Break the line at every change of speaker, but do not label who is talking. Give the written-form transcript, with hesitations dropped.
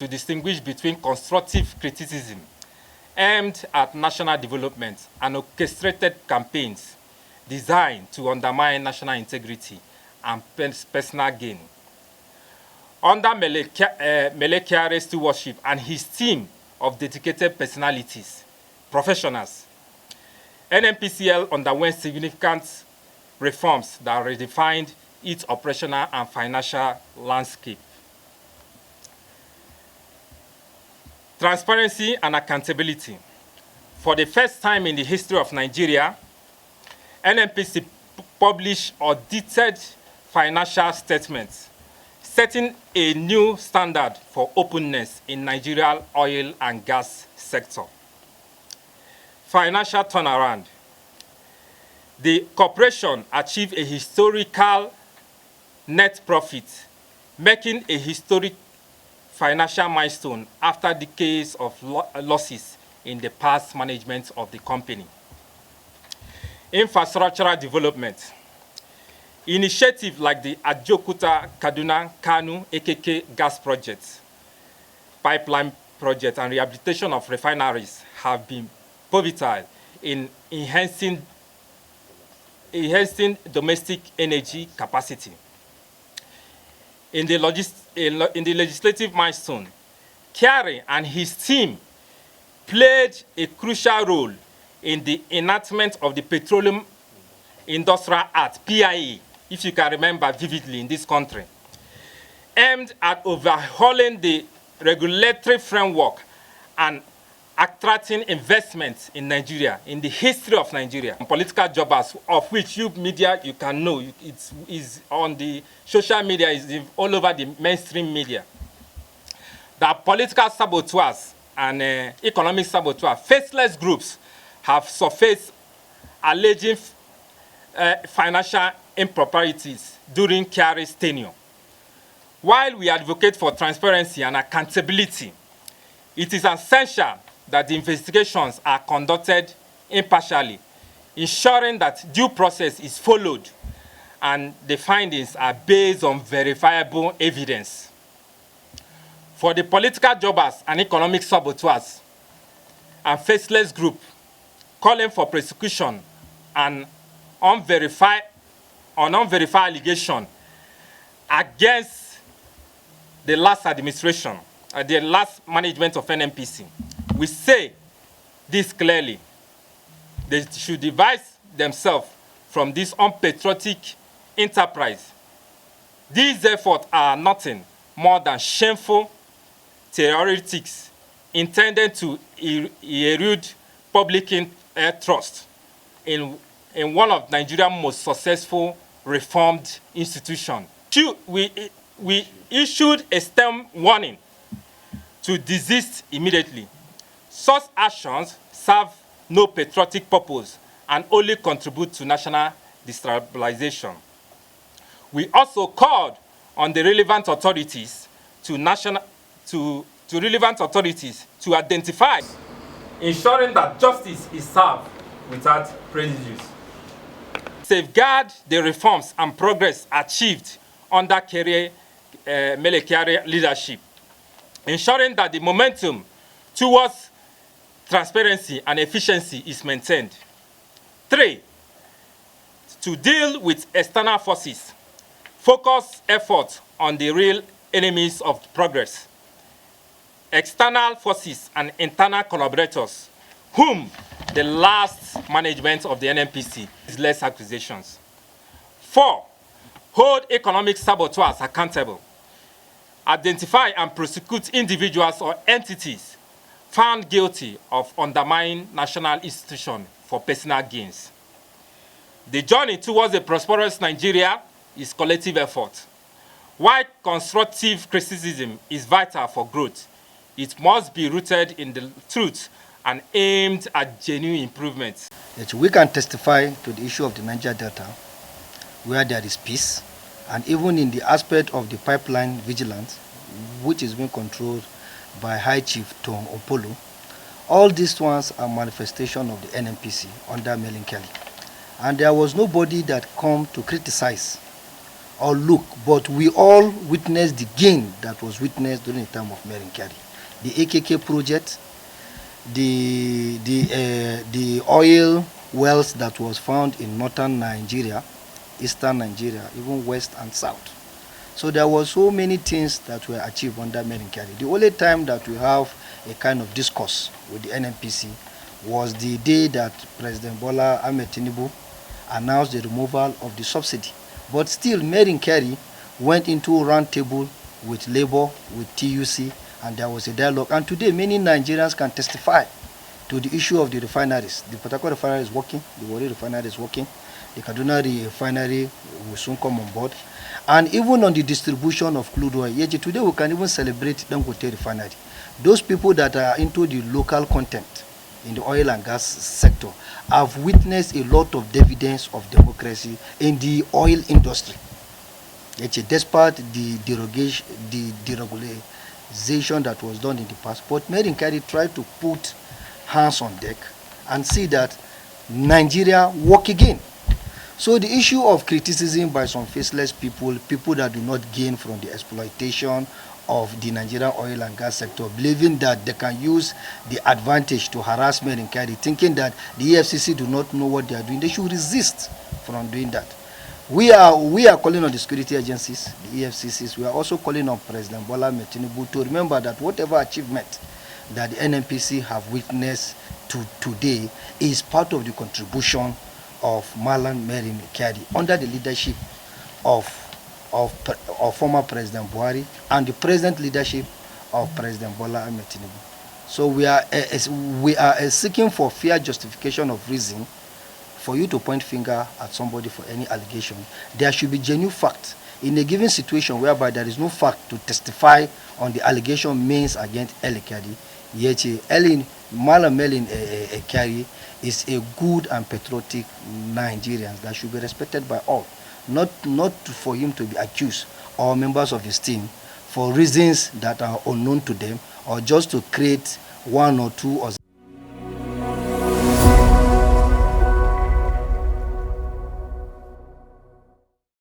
to distinguish between constructive criticism aimed at national development and orchestrated campaigns designed to undermine national integrity and personal gain. Under Mele Kyari's stewardship and his team of dedicated personalities, professionals, NNPCL underwent significant reforms that redefined its operational and financial landscape. Transparency and accountability. For the first time in the history of Nigeria, NNPC published audited financial statements, setting a new standard for openness in Nigerian oil and gas sector. Financial turnaround. The corporation achieved a historical net profit, making a historic financial milestone after decades of losses in the past management of the company. Infrastructural development. Initiatives like the Ajokuta Kaduna Kanu AKK gas project, pipeline project, and rehabilitation of refineries have been pivotal in enhancing domestic energy capacity. In the legislative milestone, Kyari and his team played a crucial role in the enactment of the Petroleum Industrial Act, PIA, if you can remember vividly, in this country, aimed at overhauling the regulatory framework and attracting investments in Nigeria, in the history of Nigeria. Political jobbers, of which you media, you can know, it is on the social media, is all over the mainstream media. That political saboteurs and economic saboteurs, faceless groups, have surfaced alleging financial improprieties during Kyari's tenure. While we advocate for transparency and accountability, it is essential that the investigations are conducted impartially, ensuring that due process is followed and the findings are based on verifiable evidence. For the political jobbers and economic saboteurs and faceless group calling for prosecution and unverified allegation against the last administration, the last management of NNPC, we say this clearly. They should divest themselves from this unpatriotic enterprise. These efforts are nothing more than shameful theoretics intended to erode public trust in one of Nigeria's most successful reformed institutions. We issued a stern warning to desist immediately. Such actions serve no patriotic purpose and only contribute to national destabilization. We also called on the relevant authorities to identify, ensuring that justice is served without prejudice. Safeguard the reforms and progress achieved under Mele Kyari leadership, ensuring that the momentum towards transparency and efficiency is maintained. 3, to deal with external forces, focus efforts on the real enemies of progress, external forces and internal collaborators, whom the last management of the NNPC is less accusations. 4, hold economic saboteurs accountable. Identify and prosecute individuals or entities found guilty of undermining national institutions for personal gains. The journey towards a prosperous Nigeria is collective effort. While constructive criticism is vital for growth, it must be rooted in the truth and aimed at genuine improvements.
We can testify to the issue of the Niger Delta, where there is peace, and even in the aspect of the pipeline vigilance, which is being controlled by High Chief Tom Opolo. All these ones are manifestation of the NNPC under Mele Kyari. And there was nobody that come to criticize or look, but we all witnessed the gain that was witnessed during the time of Mele Kyari. The AKK project, the oil wells that was found in northern Nigeria, eastern Nigeria, even west and south. So there were so many things that were achieved under Mele Kyari. The only time that we have a kind of discourse with the NNPC was the day that President Bola Ahmed Tinubu announced the removal of the subsidy. But still, Mele Kyari went into a round table with Labour, with TUC, and there was a dialogue. And today, many Nigerians can testify to the issue of the refineries. The Port Harcourt refinery is working, the Warri refinery is working, the Kaduna refinery will soon come on board. And even on the distribution of crude oil, yet today we can even celebrate Dangote refinery. Those people that are into the local content in the oil and gas sector have witnessed a lot of dividends of democracy in the oil industry. Yet despite the deregulation that was done in the past, but Mele Kyari tried to put hands on deck and see that Nigeria work again. So the issue of criticism by some faceless people that do not gain from the exploitation of the Nigerian oil and gas sector, believing that they can use the advantage to harass Mele Kyari, thinking that the EFCC do not know what they are doing, they should resist from doing that. We are calling on the security agencies, the EFCCs. We are also calling on President Bola Ahmed Tinubu to remember that whatever achievement that the NNPC have witnessed today is part of the contribution of Malam Mele Kyari under the leadership of former President Buhari and the present leadership of President Bola Ahmed Tinubu. So we are seeking for fair justification of reason. For you to point finger at somebody for any allegation, there should be genuine fact. In a given situation whereby there is no fact to testify on the allegation made against Mele Kyari, yet Malam Mele Kyari is a good and patriotic Nigerian that should be respected by all. Not for him to be accused or members of his team for reasons that are unknown to them, or just to create one or two or